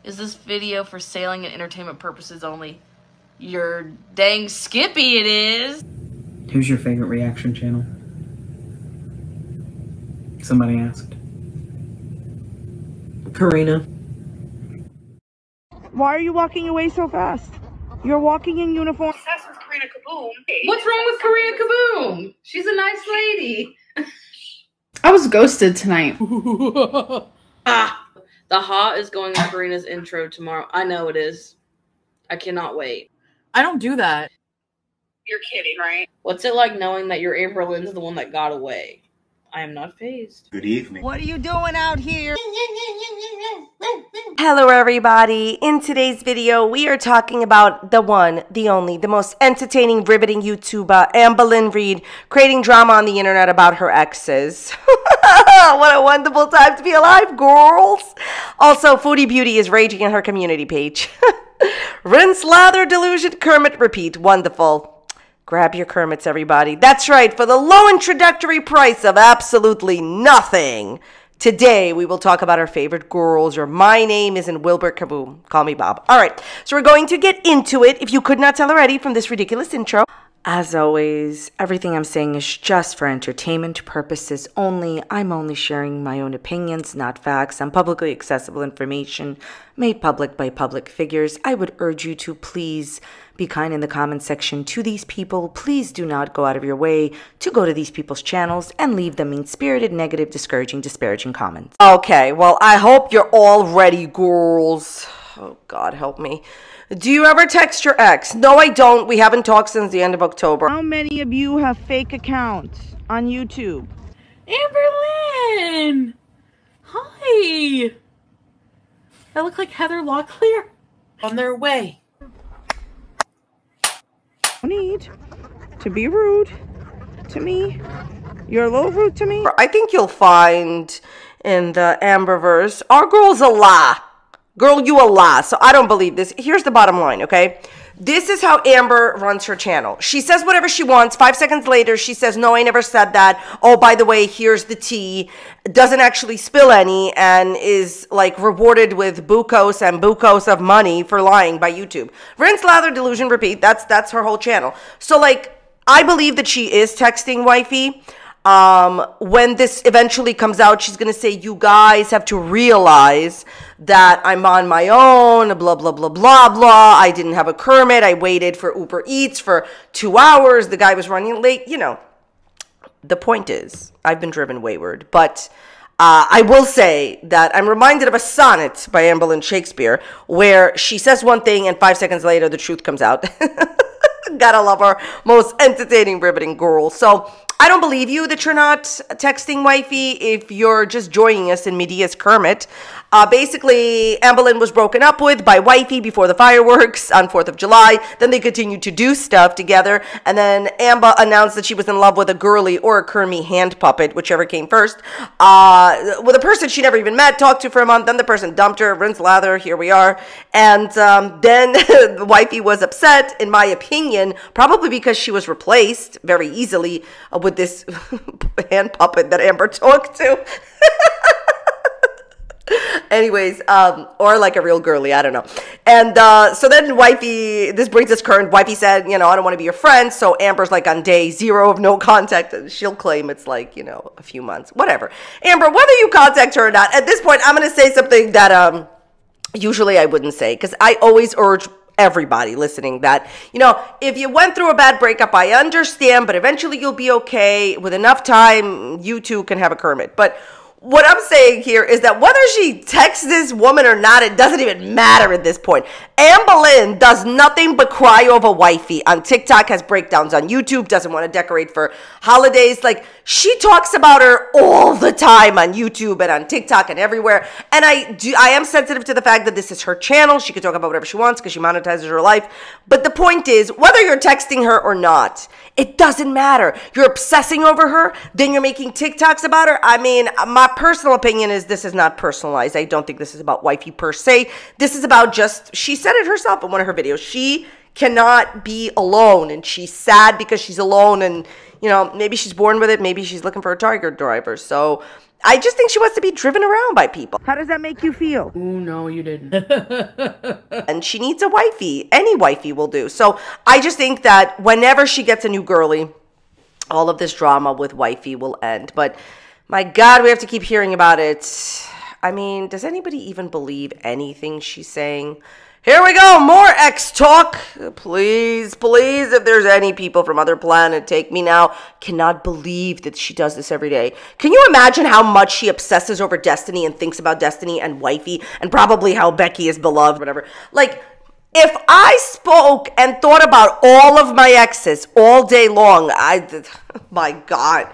Is this video for sailing and entertainment purposes only? You're dang skippy it is. Who's your favorite reaction channel? Somebody asked. Karina. Why are you walking away so fast? You're walking in uniform. Obsessed with Karina Kaboom. What's wrong with Karina Kaboom? She's a nice lady. I was ghosted tonight. The Ha is going on Karina's intro tomorrow. I know it is. I cannot wait. I don't do that. You're kidding, right? What's it like knowing that your Amber Lynn's the one that got away? I am not fazed. Good evening. What are you doing out here? Hello everybody. In today's video, we are talking about the one, the only, the most entertaining, riveting YouTuber, Amber Lynn Reid, creating drama on the internet about her exes. What a wonderful time to be alive, girls. Also, Foodie Beauty is raging in her community page. Rinse, lather, delusion, Kermit, repeat. Wonderful. Grab your Kermits, everybody. That's right, for the low introductory price of absolutely nothing. Today, we will talk about our favorite girls, or my name isn't Wilbert Kaboom. Call me Bob. All right, so we're going to get into it, if you could not tell already from this ridiculous intro. As always, everything I'm saying is just for entertainment purposes only. I'm only sharing my own opinions, not facts, and publicly accessible information made public by public figures. I would urge you to please be kind in the comment section to these people. Please do not go out of your way to go to these people's channels and leave them mean-spirited, negative, discouraging, disparaging comments. Okay, well, I hope you're all ready, girls. Oh, God, help me. Do you ever text your ex? No, I don't. We haven't talked since the end of October. How many of you have fake accounts on YouTube? Amber Lynn! Hi! I look like Heather Locklear. On their way. No need to be rude to me. You're a little rude to me. I think you'll find in the Amberverse, our girl's a lie. Girl, you a lie. So I don't believe this. Here's the bottom line, okay? This is how Amber runs her channel. She says whatever she wants. 5 seconds later, she says, no, I never said that. Oh, by the way, here's the tea. Doesn't actually spill any and is like rewarded with bucos and bucos of money for lying by YouTube. Rinse, lather, delusion, repeat. That's her whole channel. So like, I believe that she is texting wifey. When this eventually comes out, she's going to say, you guys have to realize that I'm on my own, blah, blah, blah, blah, blah. I didn't have a Kermit. I waited for Uber Eats for 2 hours. The guy was running late. You know, the point is, I've been driven wayward, but I will say that I'm reminded of a sonnet by Amber Lynn Shakespeare where she says one thing and 5 seconds later, the truth comes out. Gotta love her. Most entertaining, riveting girl. So I don't believe you that you're not texting wifey if you're just joining us in Media's Kermit. Basically, Amber Lynn was broken up with by wifey before the fireworks on 4th of July. Then they continued to do stuff together. And then Amber announced that she was in love with a girly or a Kermie hand puppet, whichever came first, with a person she never even met, talked to for a month. Then the person dumped her, rinse, lather, here we are. And then the wifey was upset, in my opinion, probably because she was replaced very easily with this hand puppet that Amber talked to. Anyways, or like a real girly, I don't know. And so then wifey, this brings us current. Wifey said, you know, I don't want to be your friend. So Amber's like on day 0 of no contact. And she'll claim it's like, you know, a few months, whatever. Amber, whether you contact her or not, at this point, I'm going to say something that usually I wouldn't say, because I always urge everybody listening that, you know, if you went through a bad breakup, I understand, but eventually you'll be okay. With enough time, you too can have a Kermit. But what I'm saying here is that whether she texts this woman or not, it doesn't even matter at this point. Amber Lynn does nothing but cry over wifey on TikTok, has breakdowns on YouTube, doesn't want to decorate for holidays. Like, she talks about her all the time on YouTube and on TikTok and everywhere. And I am sensitive to the fact that this is her channel. She can talk about whatever she wants because she monetizes her life. But the point is, whether you're texting her or not, it doesn't matter. You're obsessing over her, then you're making TikToks about her. I mean, my personal opinion is this is not personalized. I don't think this is about wifey per se. This is about just, she said it herself in one of her videos. She cannot be alone, and she's sad because she's alone, and, you know, maybe she's born with it. Maybe she's looking for a Target driver. So I just think she wants to be driven around by people. How does that make you feel? Ooh, no, you didn't. And she needs a wifey. Any wifey will do. So I just think that whenever she gets a new girly, all of this drama with wifey will end. But my God, we have to keep hearing about it. I mean, does anybody even believe anything she's saying? Here we go, more X talk. Please, please, if there's any people from other planet, take me now. Cannot believe that she does this every day. Can you imagine how much she obsesses over Destiny and thinks about Destiny and wifey and probably how Becky is beloved, whatever. Like, if I spoke and thought about all of my exes all day long, my God.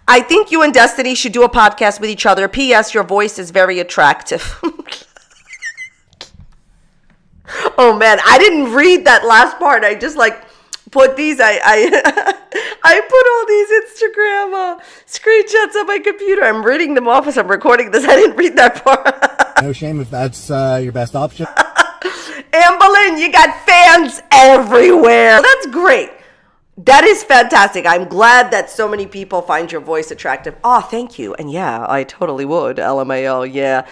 I think you and Destiny should do a podcast with each other. P.S. Your voice is very attractive. Oh man, I didn't read that last part. I just like put these. I put all these Instagram screenshots on my computer. I'm reading them off as I'm recording this. I didn't read that part. No shame if that's your best option. Amberlynn, you got fans everywhere. That's great. That is fantastic. I'm glad that so many people find your voice attractive. Oh, thank you. And yeah, I totally would. LMAO, yeah.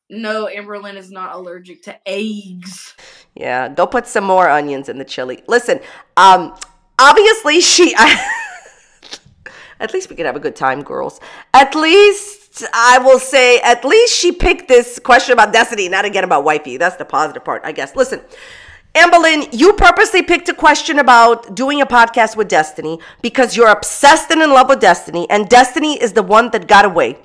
No, Amberlynn is not allergic to eggs. Yeah, go put some more onions in the chili. Listen, obviously at least we could have a good time, girls. At least, I will say, at least she picked this question about Destiny, not again about wifey. That's the positive part, I guess. Listen, Amberlynn, you purposely picked a question about doing a podcast with Destiny because you're obsessed and in love with Destiny, and Destiny is the one that got away.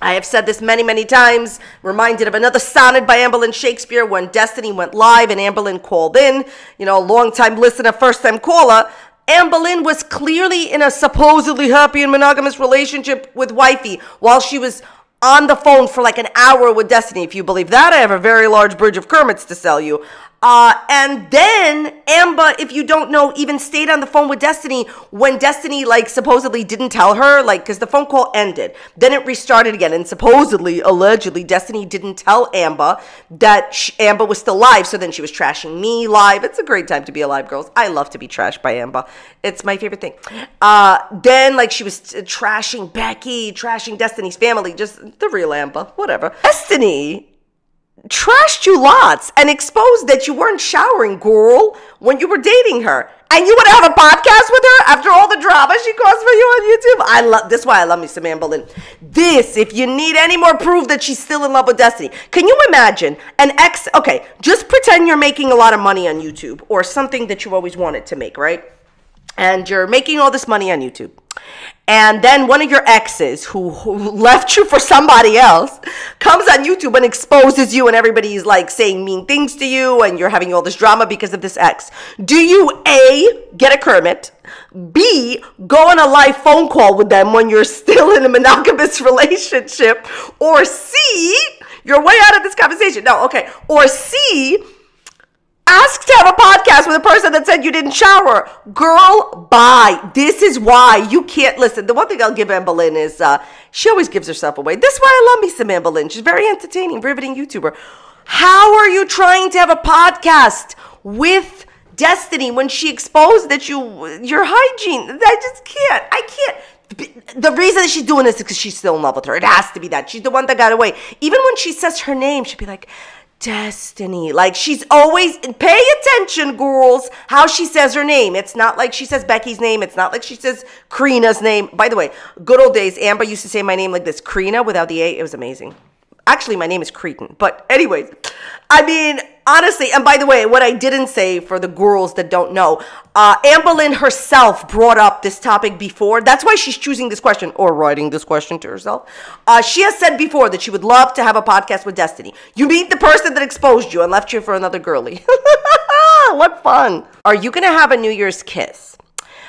I have said this many, many times, reminded of another sonnet by Amberlynn Shakespeare when Destiny went live and Amberlynn called in. You know, long-time listener, first-time caller. Amberlynn was clearly in a supposedly happy and monogamous relationship with wifey while she was on the phone for like an hour with Destiny. If you believe that, I have a very large bridge of Kermits to sell you. And then Amber, if you don't know, even stayed on the phone with Destiny when Destiny, like, supposedly didn't tell her, like, because the phone call ended. Then it restarted again, and supposedly, allegedly, Destiny didn't tell Amber that Amber was still live, so then she was trashing me live. It's a great time to be alive, girls. I love to be trashed by Amber. It's my favorite thing. Then, like, she was trashing Becky, trashing Destiny's family, just the real Amber, whatever. Destiny trashed you lots and exposed that you weren't showering, girl, when you were dating her. And you would have a podcast with her after all the drama she caused for you on YouTube. This is why I love me some Amberlynn. This, if you need any more proof that she's still in love with Destiny. Can you imagine an ex? Okay, just pretend you're making a lot of money on YouTube or something that you always wanted to make, right? And you're making all this money on YouTube. And then one of your exes who left you for somebody else comes on YouTube and exposes you, and everybody's like saying mean things to you and you're having all this drama because of this ex. Do you A, get a Kermit, B, go on a live phone call with them when you're still in a monogamous relationship, or C, you're way out of this conversation. No, okay. Or C, ask to have a podcast with a person that said you didn't shower. Girl, bye. This is why you can't listen. The one thing I'll give Amberlynn is she always gives herself away. This is why I love me some Amberlynn. She's very entertaining, riveting YouTuber. How are you trying to have a podcast with Destiny when she exposed that your hygiene? I just can't. I can't. The reason that she's doing this is because she's still in love with her. It has to be that. She's the one that got away. Even when she says her name, she'll be like, Destiny. Like, she's always, pay attention, girls, how she says her name. It's not like she says Becky's name. It's not like she says Karina's name. By the way, good old days, Amber used to say my name like this, Karina, without the A. It was amazing. Actually, my name is Cretan. But anyways, I mean, honestly, and by the way, what I didn't say for the girls that don't know, Amberlynn herself brought up this topic before. That's why she's choosing this question or writing this question to herself. She has said before that she would love to have a podcast with Destiny. You meet the person that exposed you and left you for another girly. What fun. Are you going to have a New Year's kiss?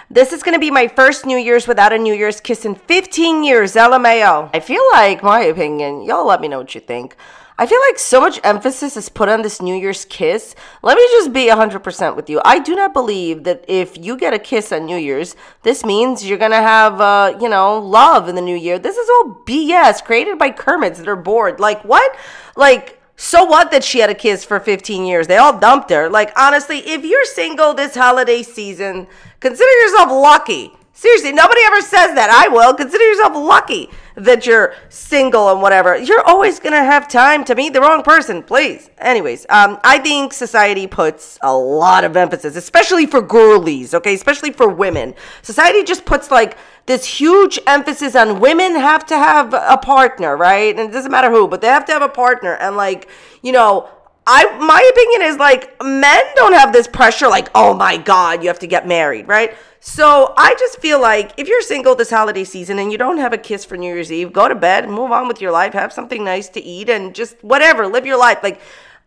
This is going to be my first New Year's without a New Year's kiss in 15 years, LMAO. I feel like, my opinion, y'all let me know what you think. I feel like so much emphasis is put on this New Year's kiss. Let me just be 100% with you. I do not believe that if you get a kiss on New Year's, this means you're going to have, love in the new year. This is all BS created by Kermits that are bored. Like, what? Like, so what that she had a kiss for 15 years? They all dumped her. Like, honestly, if you're single this holiday season, consider yourself lucky. Seriously, nobody ever says that. I will. Consider yourself lucky that you're single and whatever. You're always going to have time to meet the wrong person, please. Anyways, I think society puts a lot of emphasis, especially for girlies, okay? Especially for women. Society just puts like this huge emphasis on women have to have a partner, right? And it doesn't matter who, but they have to have a partner. And like, you know, my opinion is like men don't have this pressure like, oh my God, you have to get married, right? So I just feel like if you're single this holiday season and you don't have a kiss for New Year's Eve, go to bed, move on with your life, have something nice to eat and just whatever, live your life. Like,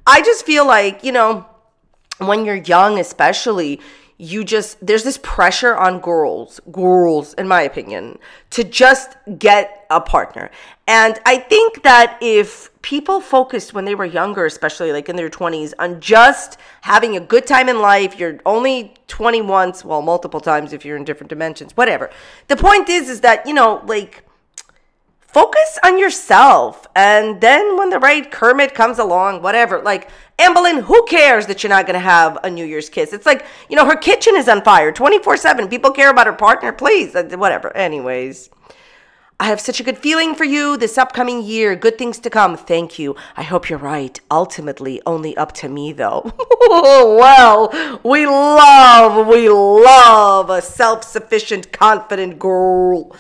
I just feel like, you know, when you're young especially, there's this pressure on girls, in my opinion, to just get a partner. And I think that if people focused when they were younger, especially like in their 20s, on just having a good time in life, you're only 20 once, well, multiple times if you're in different dimensions, whatever. The point is that, you know, like, focus on yourself. And then when the right Kermit comes along, whatever, like, Amberlynn, who cares that you're not going to have a New Year's kiss? It's like, you know, her kitchen is on fire 24/7. People care about her partner, please. Whatever. Anyways, I have such a good feeling for you this upcoming year. Good things to come. Thank you. I hope you're right. Ultimately, only up to me, though. Well, we love a self-sufficient, confident girl.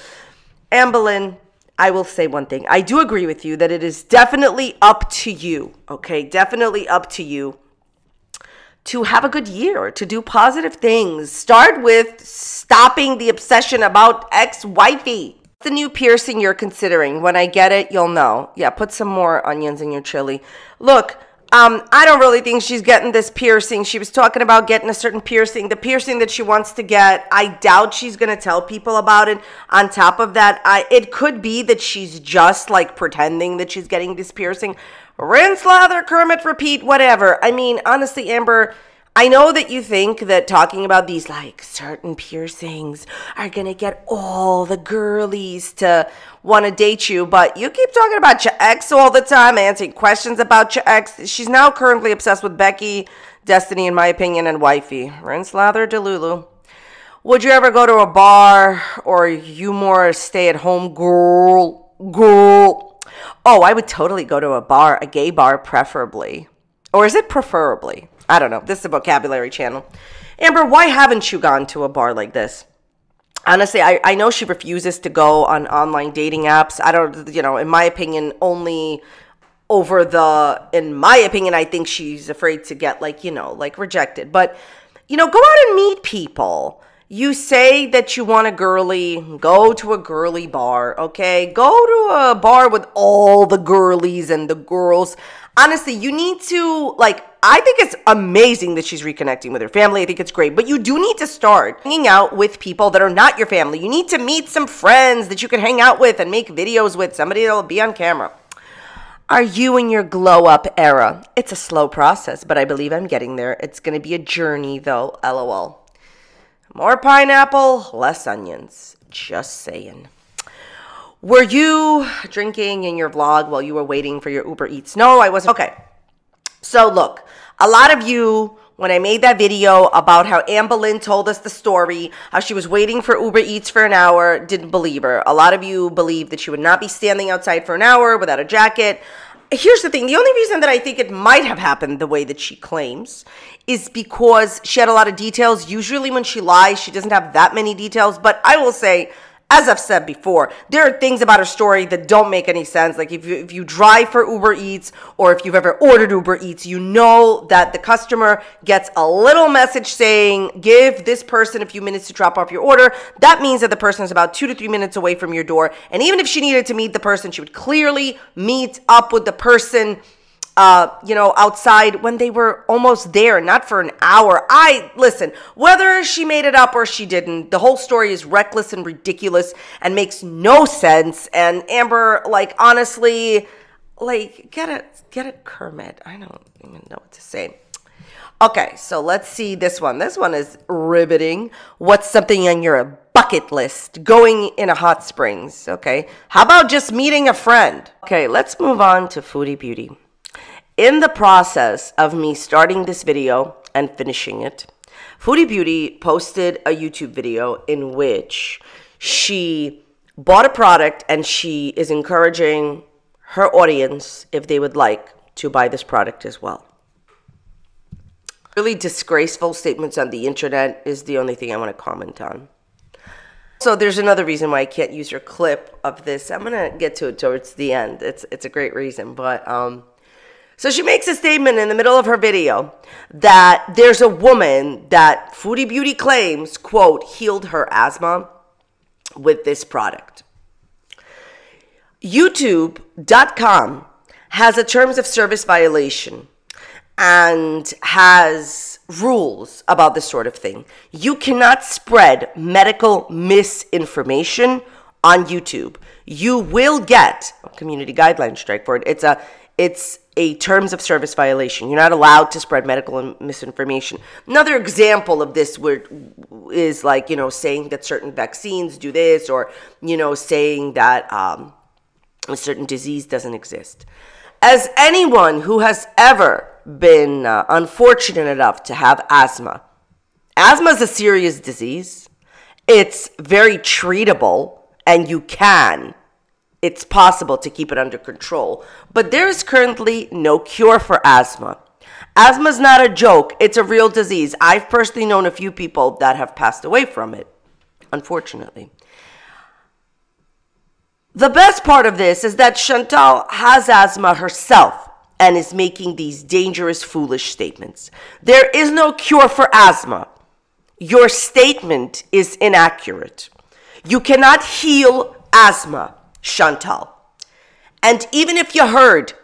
Amberlynn, I will say one thing. I do agree with you that it is definitely up to you, okay? Definitely up to you to have a good year, to do positive things. Start with stopping the obsession about ex-wifey. The new piercing you're considering. When I get it, you'll know. Yeah, put some more onions in your chili. Look, I don't really think she's getting this piercing. She was talking about getting a certain piercing. The piercing that she wants to get, I doubt she's going to tell people about it. On top of that, it could be that she's just like pretending that she's getting this piercing. Rinse, lather, Kermit, repeat, whatever. I mean, honestly, Amber, I know that you think that talking about these like certain piercings are going to get all the girlies to want to date you, but you keep talking about your ex all the time, answering questions about your ex. She's now currently obsessed with Becky, Destiny, in my opinion, and Wifey. Rinse, lather, Delulu. Would you ever go to a bar, or are you more stay-at-home girl? Oh, I would totally go to a bar, a gay bar, preferably. Or is it preferably? I don't know. This is a vocabulary channel. Amber, why haven't you gone to a bar like this? Honestly, I know she refuses to go on online dating apps. I don't, you know, in my opinion, only over in my opinion, I think she's afraid to get like, you know, like rejected. But, you know, go out and meet people. You say that you want a girly, go to a girly bar, okay? Go to a bar with all the girlies and the girls. Honestly, you need to, like, I think it's amazing that she's reconnecting with her family. I think it's great. But you do need to start hanging out with people that are not your family. You need to meet some friends that you can hang out with and make videos with. Somebody that'll be on camera. Are you in your glow-up era? It's a slow process, but I believe I'm getting there. It's going to be a journey, though. LOL. More pineapple, less onions. Just saying. Were you drinking in your vlog while you were waiting for your Uber Eats? No, I wasn't. Okay. So look, a lot of you, when I made that video about how Amberlynn told us the story, how she was waiting for Uber Eats for an hour, didn't believe her. A lot of you believed that she would not be standing outside for an hour without a jacket. Here's the thing. The only reason that I think it might have happened the way that she claims is because she had a lot of details. Usually when she lies, she doesn't have that many details. But I will say, as I've said before, there are things about her story that don't make any sense. Like if you drive for Uber Eats or if you've ever ordered Uber Eats, you know that the customer gets a little message saying, give this person a few minutes to drop off your order. That means that the person is about 2 to 3 minutes away from your door. And even if she needed to meet the person, she would clearly meet up with the person you know, outside when they were almost there, not for an hour. Listen, whether she made it up or she didn't, the whole story is reckless and ridiculous and makes no sense. And Amber, like, honestly, like, get it, Kermit. I don't even know what to say. Okay, so let's see this one. This one is riveting. What's something on your bucket list? Going in a hot springs, okay? How about just meeting a friend? Okay, let's move on to Foodie Beauty. In the process of me starting this video and finishing it, Foodie Beauty posted a YouTube video in which she bought a product and she is encouraging her audience, if they would like, to buy this product as well. Really disgraceful statements on the internet is the only thing I want to comment on. So there's another reason why I can't use your clip of this. I'm going to get to it towards the end. It's a great reason. But so she makes a statement in the middle of her video that there's a woman that Foodie Beauty claims, quote, healed her asthma with this product. YouTube.com has a terms of service violation and has rules about this sort of thing. You cannot spread medical misinformation on YouTube. You will get a community guideline strike for it. It's a terms of service violation. You're not allowed to spread medical misinformation. Another example of this is like, saying that certain vaccines do this, or, saying that a certain disease doesn't exist. As anyone who has ever been unfortunate enough to have asthma is a serious disease. It's very treatable, and it's possible to keep it under control. But there is currently no cure for asthma. Asthma is not a joke. It's a real disease. I've personally known a few people that have passed away from it, unfortunately. The best part of this is that Chantal has asthma herself and is making these dangerous, foolish statements. There is no cure for asthma. Your statement is inaccurate. You cannot heal asthma, Chantal. And even if you heard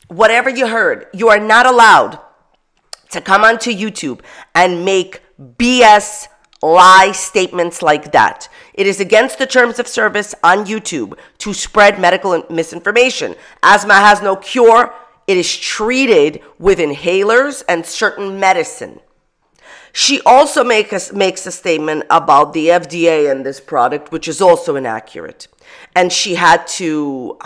whatever you heard, you are not allowed to come onto YouTube and make BS lie statements like that. It is against the terms of service on YouTube to spread medical misinformation. Asthma has no cure. It is treated with inhalers and certain medicine. She also makes a statement about the FDA and this product, which is also inaccurate. And she had to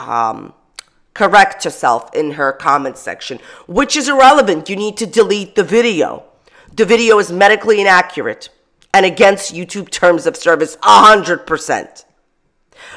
correct herself in her comment section, which is irrelevant. You need to delete the video. The video is medically inaccurate and against YouTube terms of service 100%.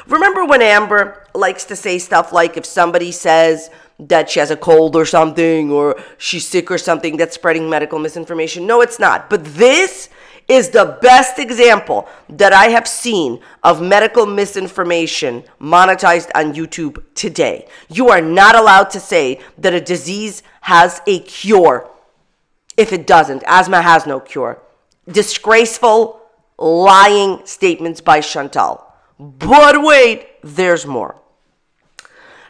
Remember when Amber likes to say stuff like, if somebody says that she has a cold or something, or she's sick or something, that's spreading medical misinformation? No, it's not. But this is the best example that I have seen of medical misinformation monetized on YouTube today. You are not allowed to say that a disease has a cure if it doesn't. Asthma has no cure. Disgraceful, lying statements by Chantal. But wait, there's more.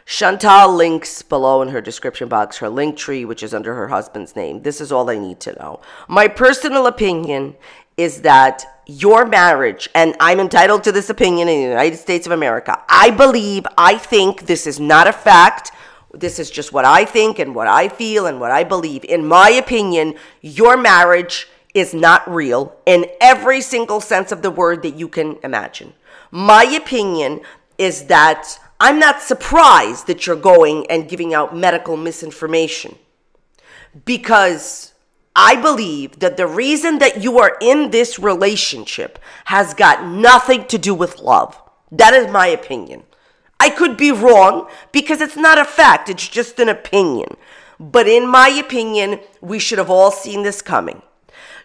Chantal links below in her description box her link tree, which is under her husband's name. This is all I need to know. My personal opinion is that your marriage, and I'm entitled to this opinion in the United States of America, I think this is not a fact. This is just what I think and what I feel and what I believe. In my opinion, your marriage is not real in every single sense of the word that you can imagine. My opinion is that I'm not surprised that you're going and giving out medical misinformation, because I believe that the reason that you are in this relationship has got nothing to do with love. That is my opinion. I could be wrong because it's not a fact. It's just an opinion. But in my opinion, we should have all seen this coming.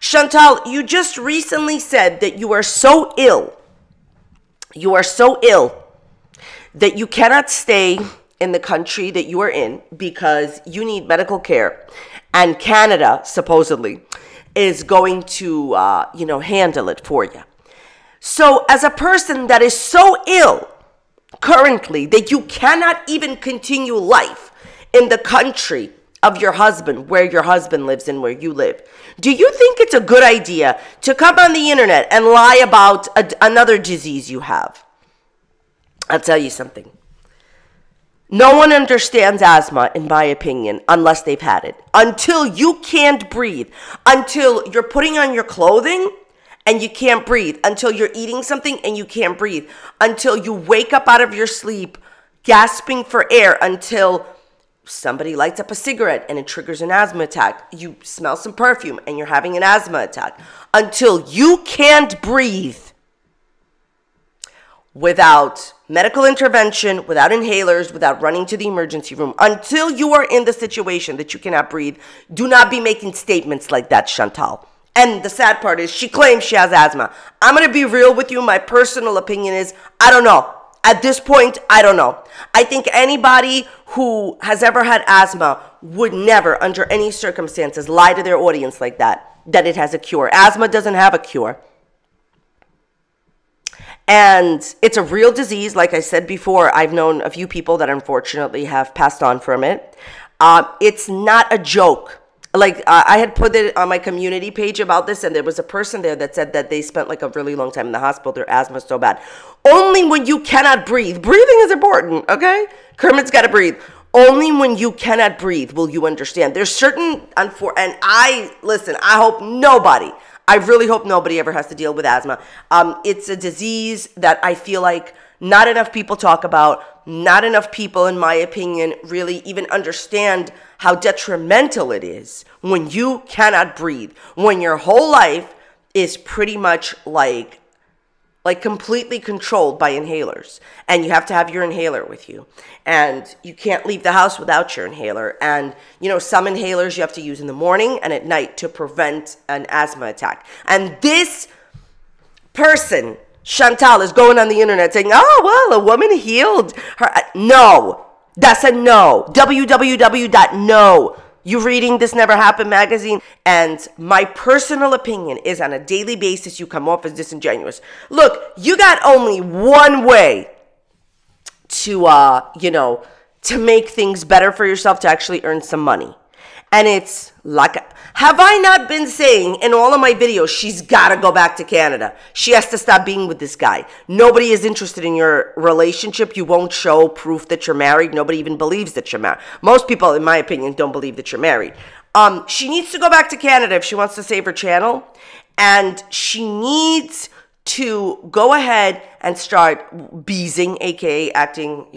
Chantal, you just recently said that you are so ill. You are so ill that you cannot stay in the country that you are in because you need medical care. And Canada, supposedly, is going to, handle it for you. So as a person that is so ill currently that you cannot even continue life in the country of your husband, where your husband lives and where you live, do you think it's a good idea to come on the internet and lie about another disease you have? I'll tell you something. No one understands asthma, in my opinion, unless they've had it. Until you can't breathe, until you're putting on your clothing and you can't breathe, until you're eating something and you can't breathe, until you wake up out of your sleep gasping for air, until somebody lights up a cigarette and it triggers an asthma attack. You smell some perfume and you're having an asthma attack. Until you can't breathe without medical intervention, without inhalers, without running to the emergency room, until you are in the situation that you cannot breathe, do not be making statements like that, Chantal. And the sad part is she claims she has asthma. I'm going to be real with you. My personal opinion is, I don't know. At this point, I don't know. I think anybody who has ever had asthma would never, under any circumstances, lie to their audience like that it has a cure. Asthma doesn't have a cure. And it's a real disease. Like I said before, I've known a few people that unfortunately have passed on from it. It's not a joke. Like, I had put it on my community page about this, and there was a person there that said that they spent like a really long time in the hospital. Their asthma is so bad. Only when you cannot breathe. Breathing is important, okay? Kermit's got to breathe. Only when you cannot breathe will you understand. There's certain, and I hope nobody, I really hope nobody ever has to deal with asthma. It's a disease that I feel like not enough people talk about. Not enough people, in my opinion, really even understand how detrimental it is when you cannot breathe, when your whole life is pretty much like completely controlled by inhalers, and you have to have your inhaler with you, and you can't leave the house without your inhaler. And you know, some inhalers you have to use in the morning and at night to prevent an asthma attack. And this person, Chantal, is going on the internet saying, oh, well, a woman healed her. No, that's a no. www.no. You reading This Never Happened magazine? And my personal opinion is, on a daily basis, you come off as disingenuous. Look, you got only one way to, to make things better for yourself, to actually earn some money. And it's like, have I not been saying in all of my videos, she's got to go back to Canada. She has to stop being with this guy. Nobody is interested in your relationship. You won't show proof that you're married. Nobody even believes that you're married. Most people, in my opinion, don't believe that you're married. She needs to go back to Canada if she wants to save her channel. And she needs to go ahead and start beezing, aka acting,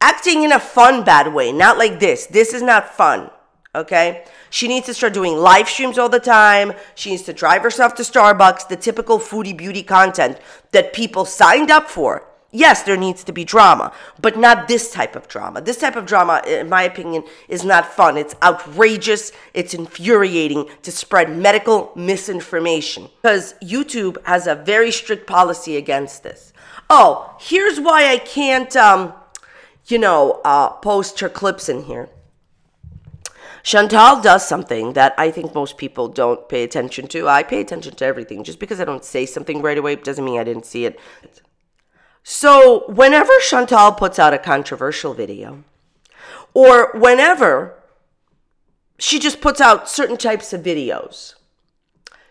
acting in a fun, bad way. Not like this. This is not fun. Okay? She needs to start doing live streams all the time. She needs to drive herself to Starbucks, the typical Foodie Beauty content that people signed up for. Yes, there needs to be drama, but not this type of drama. This type of drama, in my opinion, is not fun. It's outrageous. It's infuriating to spread medical misinformation, because YouTube has a very strict policy against this. Oh, here's why I can't, post her clips in here. Chantal does something that I think most people don't pay attention to. I pay attention to everything. Just because I don't say something right away doesn't mean I didn't see it. So whenever Chantal puts out a controversial video, or whenever she just puts out certain types of videos,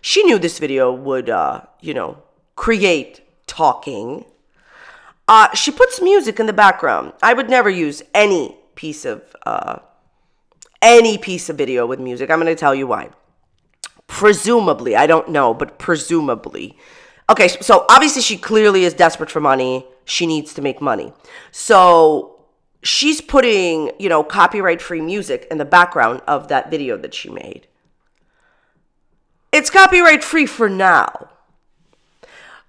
she knew this video would, create talking. She puts music in the background. I would never use any piece of video with music. I'm going to tell you why. Presumably, I don't know, but presumably. Okay, so obviously she clearly is desperate for money. She needs to make money. So she's putting, copyright-free music in the background of that video that she made. It's copyright-free for now.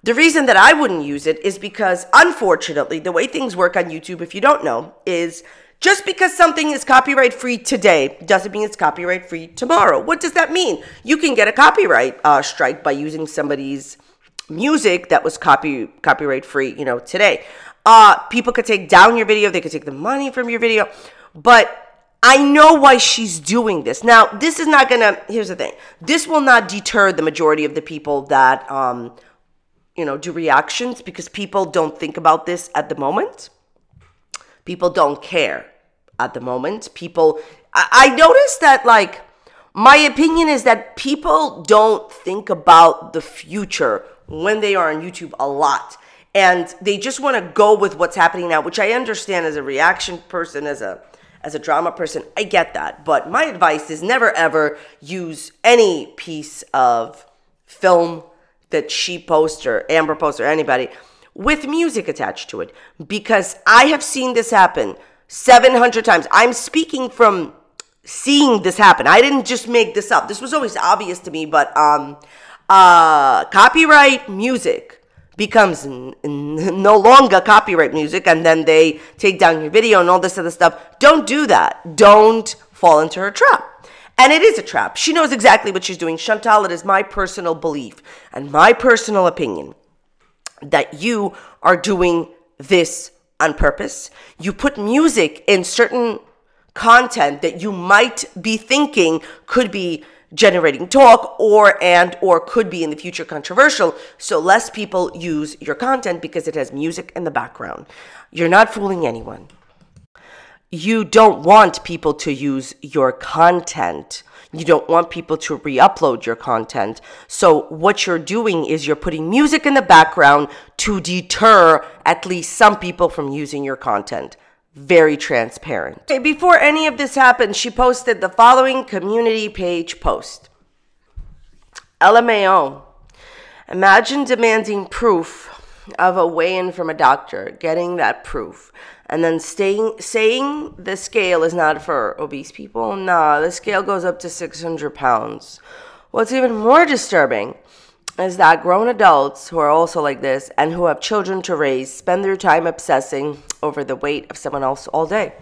The reason that I wouldn't use it is because, unfortunately, the way things work on YouTube, if you don't know, is just because something is copyright-free today doesn't mean it's copyright-free tomorrow. What does that mean? You can get a copyright strike by using somebody's music that was copyright-free, today. People could take down your video. They could take the money from your video. But I know why she's doing this. Now, this is not going to, here's the thing. This will not deter the majority of the people that, do reactions, because people don't think about this at the moment. People don't care at the moment. I noticed that, my opinion is that people don't think about the future when they are on YouTube a lot. And they just want to go with what's happening now, which I understand as a reaction person, as a drama person. I get that. But my advice is never, ever use any piece of film that she posts or Amber posts or anybody with music attached to it. Because I have seen this happen 700 times. I'm speaking from seeing this happen. I didn't just make this up. This was always obvious to me, but copyright music becomes no longer copyright music, and then they take down your video and all this other stuff. Don't do that. Don't fall into her trap. And it is a trap. She knows exactly what she's doing. Chantal, it is my personal belief and my personal opinion that you are doing this on purpose. You put music in certain content that you might be thinking could be generating talk or could be in the future controversial, so less people use your content because it has music in the background. You're not fooling anyone. You don't want people to use your content. You don't want people to re-upload your content. So what you're doing is you're putting music in the background to deter at least some people from using your content. Very transparent. Okay, before any of this happened, she posted the following community page post. LMAO. Imagine demanding proof of a weigh-in from a doctor, getting that proof, and then saying the scale is not for obese people. Nah, the scale goes up to 600 pounds. What's even more disturbing is that grown adults who are also like this and who have children to raise spend their time obsessing over the weight of someone else all day.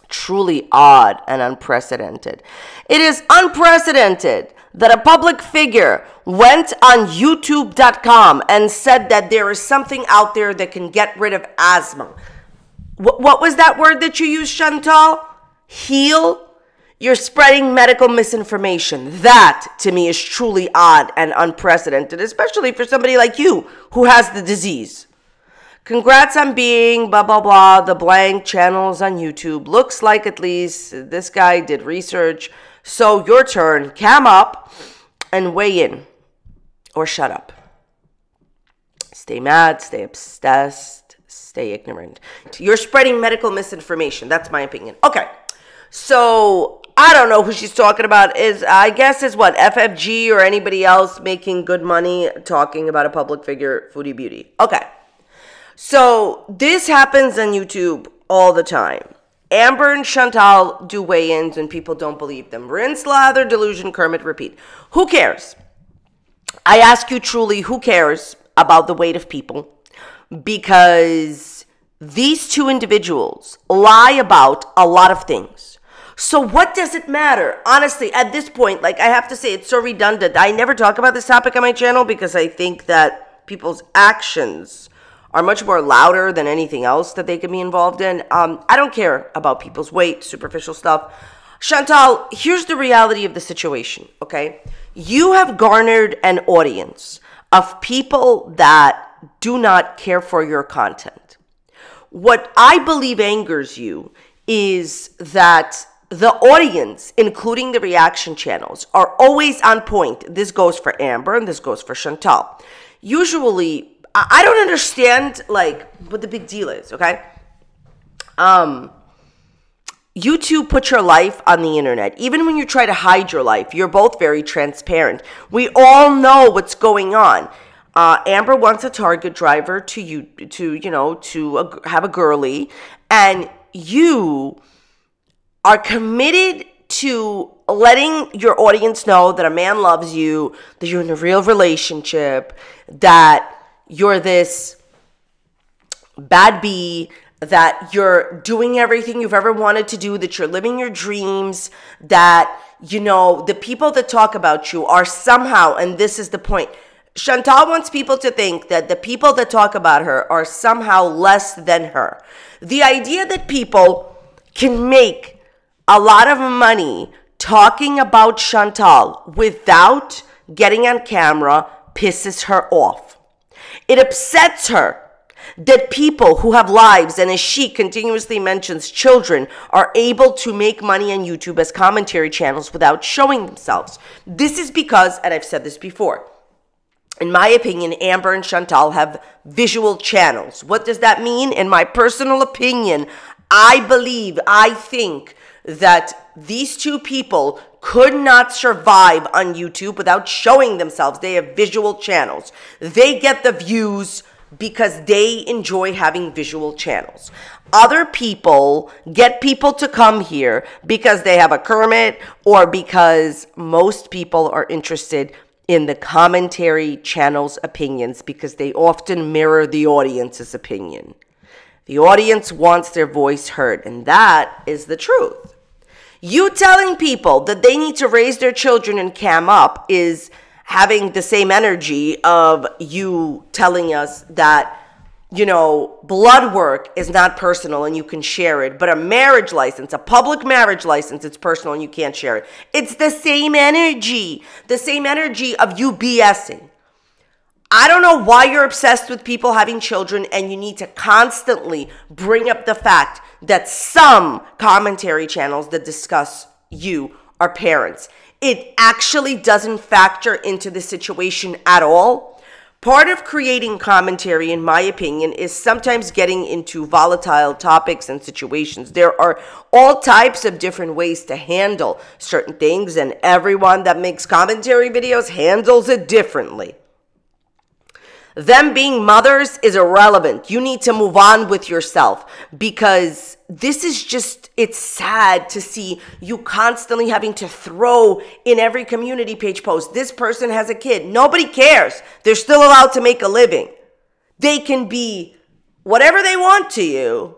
Truly odd and unprecedented. It is unprecedented that a public figure went on YouTube.com and said that there is something out there that can get rid of asthma. What was that word that you used, Chantal? Heal? You're spreading medical misinformation. That, to me, is truly odd and unprecedented, especially for somebody like you who has the disease. Congrats on being blah, blah, blah, the blank channels on YouTube. Looks like at least this guy did research. So your turn. Cam up and weigh in. Or shut up. Stay mad, stay obsessed, stay ignorant. You're spreading medical misinformation. That's my opinion. Okay. So I don't know who she's talking about. I guess is what, FFG or anybody else making good money talking about a public figure, Foodie Beauty. Okay. So this happens on YouTube all the time. Amber and Chantal do weigh-ins and people don't believe them. Rinse, lather, delusion, Kermit, repeat. Who cares? I ask you truly, who cares about the weight of people? Because these two individuals lie about a lot of things. So what does it matter? Honestly, at this point, like I have to say, it's so redundant. I never talk about this topic on my channel because I think that people's actions are much more louder than anything else that they can be involved in. I don't care about people's weight, superficial stuff. Chantal, here's the reality of the situation, okay? You have garnered an audience of people that do not care for your content. What I believe angers you is that the audience, including the reaction channels, are always on point. This goes for Amber and this goes for Chantal. Usually, I don't understand, like, what the big deal is, okay? You two put your life on the internet. Even when you try to hide your life, you're both very transparent. We all know what's going on. Amber wants a Target driver to have a girly, and you are committed to letting your audience know that a man loves you, that you're in a real relationship, that you're this bad bee, that you're doing everything you've ever wanted to do, that you're living your dreams, that, you know, the people that talk about you are somehow, and this is the point, Chantal wants people to think that the people that talk about her are somehow less than her. The idea that people can make a lot of money talking about Chantal without getting on camera pisses her off. It upsets her that people who have lives, and as she continuously mentions, children, are able to make money on YouTube as commentary channels without showing themselves. This is because, and I've said this before, in my opinion, Amber and Chantal have visual channels. What does that mean? In my personal opinion, I think that these two people could not survive on YouTube without showing themselves. They have visual channels. They get the views because they enjoy having visual channels. Other people get people to come here because they have a Kermit, or because most people are interested in the commentary channel's opinions because they often mirror the audience's opinion. The audience wants their voice heard, and that is the truth. You telling people that they need to raise their children and cam up is having the same energy of you telling us that, you know, blood work is not personal and you can share it, but a marriage license, a public marriage license, it's personal and you can't share it. It's the same energy of you BSing. I don't know why you're obsessed with people having children and you need to constantly bring up the fact that some commentary channels that discuss you are parents. It actually doesn't factor into the situation at all. Part of creating commentary, in my opinion, is sometimes getting into volatile topics and situations. There are all types of different ways to handle certain things, and everyone that makes commentary videos handles it differently. Them being mothers is irrelevant. You need to move on with yourself, because this is just, it's sad to see you constantly having to throw in every community page post, this person has a kid. Nobody cares. They're still allowed to make a living. They can be whatever they want to you,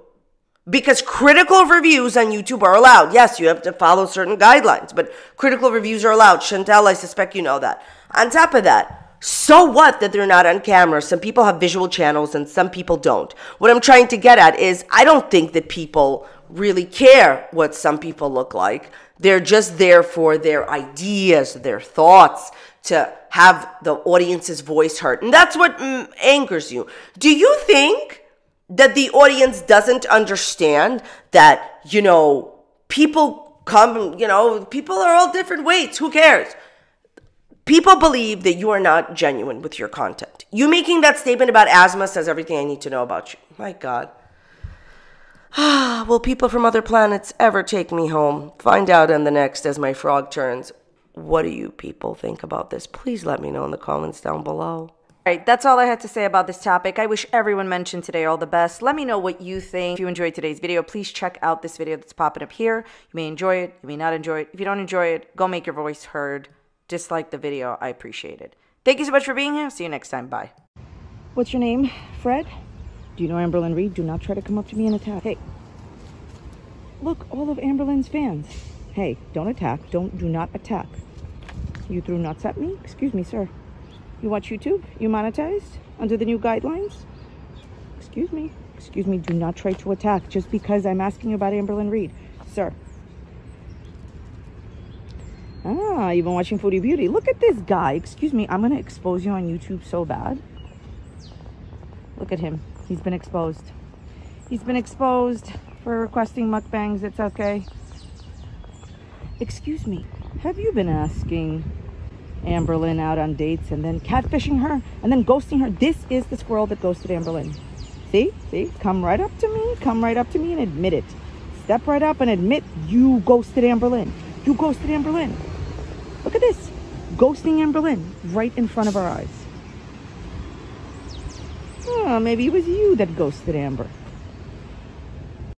because critical reviews on YouTube are allowed. Yes, you have to follow certain guidelines, but critical reviews are allowed. Chantel, I suspect you know that. On top of that, so what that they're not on camera? Some people have visual channels and some people don't. What I'm trying to get at is I don't think that people really care what some people look like. They're just there for their ideas, their thoughts, to have the audience's voice heard. And that's what angers you. Do you think that the audience doesn't understand that, you know, people come, you know, people are all different weights. Who cares? People believe that you are not genuine with your content. You making that statement about asthma says everything I need to know about you. My God. Will people from other planets ever take me home? Find out in the next As My Frog Turns. What do you people think about this? Please let me know in the comments down below. All right, that's all I had to say about this topic. I wish everyone mentioned today all the best. Let me know what you think. If you enjoyed today's video, please check out this video that's popping up here. You may enjoy it, you may not enjoy it. If you don't enjoy it, go make your voice heard. Dislike the video. I appreciate it. Thank you so much for being here. See you next time. Bye. What's your name? Fred? Do you know Amberlynn Reed? Do not try to come up to me and attack. Hey. Look, all of Amberlynn's fans. Hey, don't attack. Do not attack. You threw nuts at me? Excuse me, sir. You watch YouTube? You monetized? Under the new guidelines? Excuse me. Excuse me. Do not try to attack just because I'm asking you about Amberlynn Reed. Sir. Ah, you've been watching Foodie Beauty. Look at this guy. Excuse me, I'm going to expose you on YouTube so bad. Look at him. He's been exposed. He's been exposed for requesting mukbangs. It's okay. Excuse me, have you been asking Amberlynn out on dates and then catfishing her and then ghosting her? This is the squirrel that ghosted Amberlynn. See? See? Come right up to me. Come right up to me and admit it. Step right up and admit you ghosted Amberlynn. You ghosted Amberlynn. Look at this. Ghosting Amberlynn right in front of our eyes. Oh, maybe it was you that ghosted Amber.